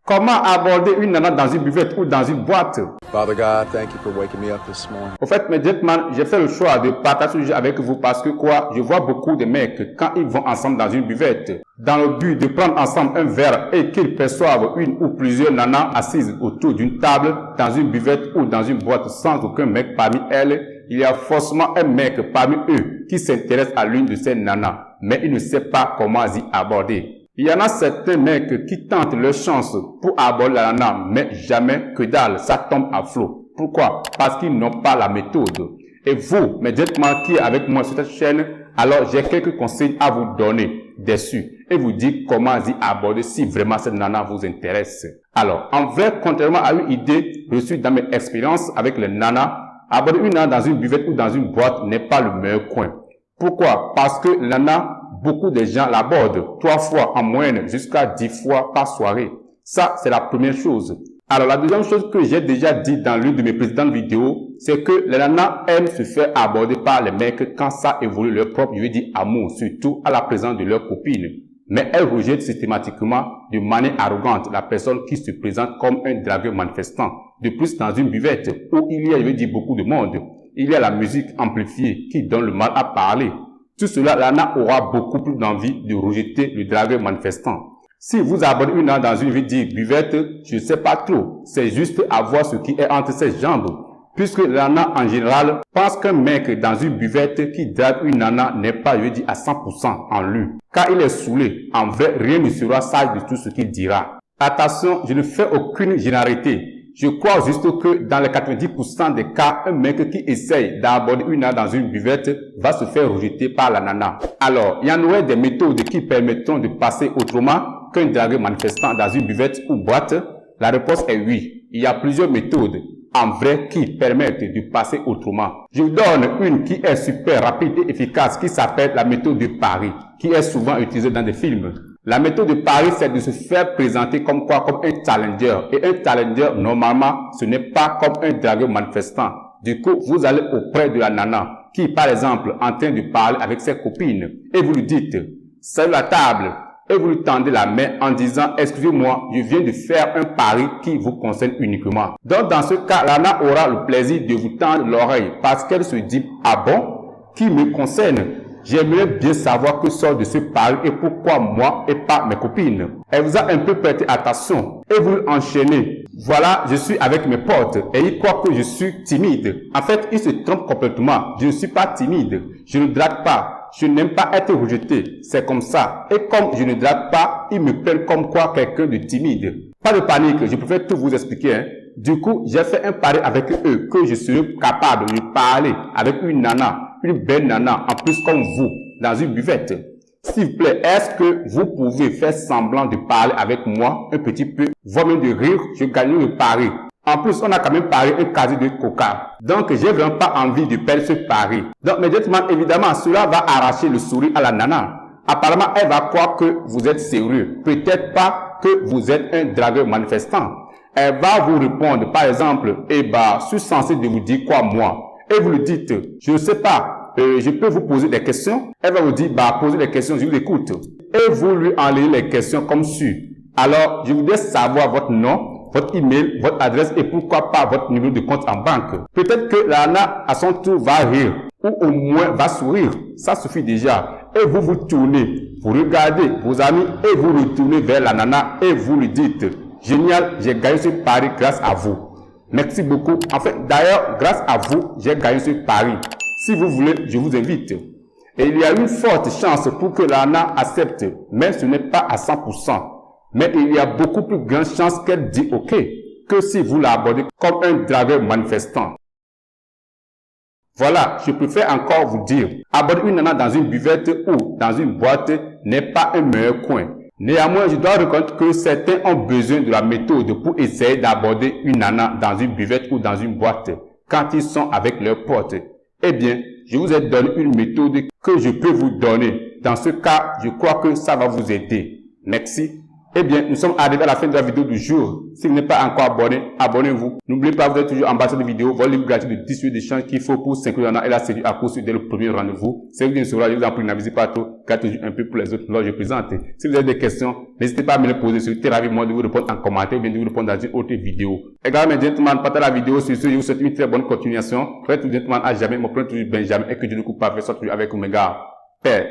Comment aborder une nana dans une buvette ou dans une boîte? Father God, thank you for waking me up this morning. Au fait, mes gentlemen, j'ai fait le choix de partager ce sujet avec vous parce que quoi, je vois beaucoup de mecs quand ils vont ensemble dans une buvette, dans le but de prendre ensemble un verre et qu'ils perçoivent une ou plusieurs nanas assises autour d'une table dans une buvette ou dans une boîte sans aucun mec parmi elles, il y a forcément un mec parmi eux qui s'intéresse à l'une de ces nanas, mais il ne sait pas comment y aborder. Il y en a certains mecs qui tentent leur chance pour aborder la nana, mais jamais que dalle, ça tombe à flot. Pourquoi? Parce qu'ils n'ont pas la méthode. Et vous, mes gentlemen qui est avec moi sur cette chaîne, alors j'ai quelques conseils à vous donner dessus et vous dire comment y aborder si vraiment cette nana vous intéresse. Alors, en vrai, contrairement à une idée reçue dans mes expériences avec les nanas, aborder une nana dans une buvette ou dans une boîte n'est pas le meilleur coin. Pourquoi? Parce que la nana, beaucoup de gens l'abordent 3 fois en moyenne jusqu'à 10 fois par soirée. Ça, c'est la première chose. Alors, la deuxième chose que j'ai déjà dit dans l'une de mes précédentes vidéos, c'est que les nanas aiment se faire aborder par les mecs quand ça évolue leur propre, je veux dire, amour, surtout à la présence de leurs copines. Mais elles rejettent systématiquement de manière arrogante la personne qui se présente comme un dragueur manifestant. De plus, dans une buvette où il y a, je veux dire, beaucoup de monde, il y a la musique amplifiée qui donne le mal à parler. Tout cela, la nana aura beaucoup plus d'envie de rejeter le dragueur manifestant. Si vous abordez une nana dans une buvette, je ne sais pas trop. C'est juste à voir ce qui est entre ses jambes. Puisque la nana, en général, pense qu'un mec dans une buvette qui drague une nana n'est pas, je veux dire, à 100% en lui. Car il est saoulé. En vrai, rien ne sera sage de tout ce qu'il dira. Attention, je ne fais aucune généralité. Je crois juste que dans les 90% des cas, un mec qui essaye d'aborder une nana dans une buvette va se faire rejeter par la nana. Alors, il y en aurait des méthodes qui permettront de passer autrement qu'un dragueur manifestant dans une buvette ou boîte? La réponse est oui. Il y a plusieurs méthodes en vrai qui permettent de passer autrement. Je vous donne une qui est super rapide et efficace qui s'appelle la méthode de Paris, qui est souvent utilisée dans des films. La méthode de Paris, c'est de se faire présenter comme quoi? Comme un challenger. Et un challenger, normalement, ce n'est pas comme un dragueur manifestant. Du coup, vous allez auprès de la nana qui, par exemple, est en train de parler avec ses copines et vous lui dites « Salut la table » et vous lui tendez la main en disant « Excusez-moi, je viens de faire un pari qui vous concerne uniquement. » Donc, dans ce cas, la nana aura le plaisir de vous tendre l'oreille parce qu'elle se dit « Ah bon? Qui me concerne? J'aimerais bien savoir que sort de ce pari et pourquoi moi et pas mes copines. » Elle vous a un peu prêté attention et vous enchaînez. Voilà, je suis avec mes potes et ils croient que je suis timide. En fait, ils se trompent complètement. Je ne suis pas timide. Je ne drague pas. Je n'aime pas être rejeté. C'est comme ça. Et comme je ne drague pas, ils me prennent comme quoi quelqu'un de timide. Pas de panique, je préfère tout vous expliquer. Hein. Du coup, j'ai fait un pari avec eux que je serai capable de parler avec une nana, une belle nana, en plus comme vous, dans une buvette. S'il vous plaît, est-ce que vous pouvez faire semblant de parler avec moi un petit peu, voire même de rire, je gagne le pari. En plus, on a quand même parié un casier de coca. Donc, j'ai vraiment pas envie de perdre ce pari. Donc, immédiatement, évidemment, cela va arracher le sourire à la nana. Apparemment, elle va croire que vous êtes sérieux. Peut-être pas que vous êtes un dragueur manifestant. Elle va vous répondre, par exemple, eh bah, je suis censé de vous dire quoi, moi? Et vous lui dites, je ne sais pas, je peux vous poser des questions? Elle va vous dire, bah, posez des questions, je vous écoute. Et vous lui enlevez les questions comme suit. Alors, je voudrais savoir votre nom, votre email, votre adresse et pourquoi pas votre numéro de compte en banque. Peut-être que la nana, à son tour, va rire ou au moins va sourire. Ça suffit déjà. Et vous vous tournez, vous regardez vos amis et vous retournez vers la nana et vous lui dites « Génial, j'ai gagné ce pari grâce à vous. Merci beaucoup. En fait, d'ailleurs, grâce à vous, j'ai gagné ce pari. Si vous voulez, je vous invite. » Et il y a une forte chance pour que la nana accepte, mais ce n'est pas à 100%. Mais il y a beaucoup plus grande chance qu'elle dit OK que si vous l'abordez comme un dragueur manifestant. Voilà, je préfère encore vous dire, aborder une nana dans une buvette ou dans une boîte n'est pas un meilleur coin. Néanmoins, je dois reconnaître que certains ont besoin de la méthode pour essayer d'aborder une nana dans une buvette ou dans une boîte quand ils sont avec leurs potes. Eh bien, je vous ai donné une méthode que je peux vous donner. Dans ce cas, je crois que ça va vous aider. Merci. Eh bien, nous sommes arrivés à la fin de la vidéo du jour. Si vous n'êtes pas encore abonné, abonnez-vous. N'oubliez pas, vous êtes toujours en bas de la vidéo, votre livre gratuit de 18 d'échange qu'il faut pour s'inclure dans et la série à poursuivre dès le premier rendez-vous. Si vous êtes sur là, je vous en prie, n'abusez pas trop, car toujours un peu pour les autres lors je présente. Si vous avez des questions, n'hésitez pas à me les poser. Je serai ravi moi de vous répondre en commentaire ou bien de vous répondre dans une autre vidéo. Également, mes gentlemen, partagez la vidéo sur ce, je vous souhaite une très bonne continuation. Faites tout gentleman à jamais, mon premier toujours Benjamin et que Dieu ne coupe pas, fait soit toujours avec Omega. Père.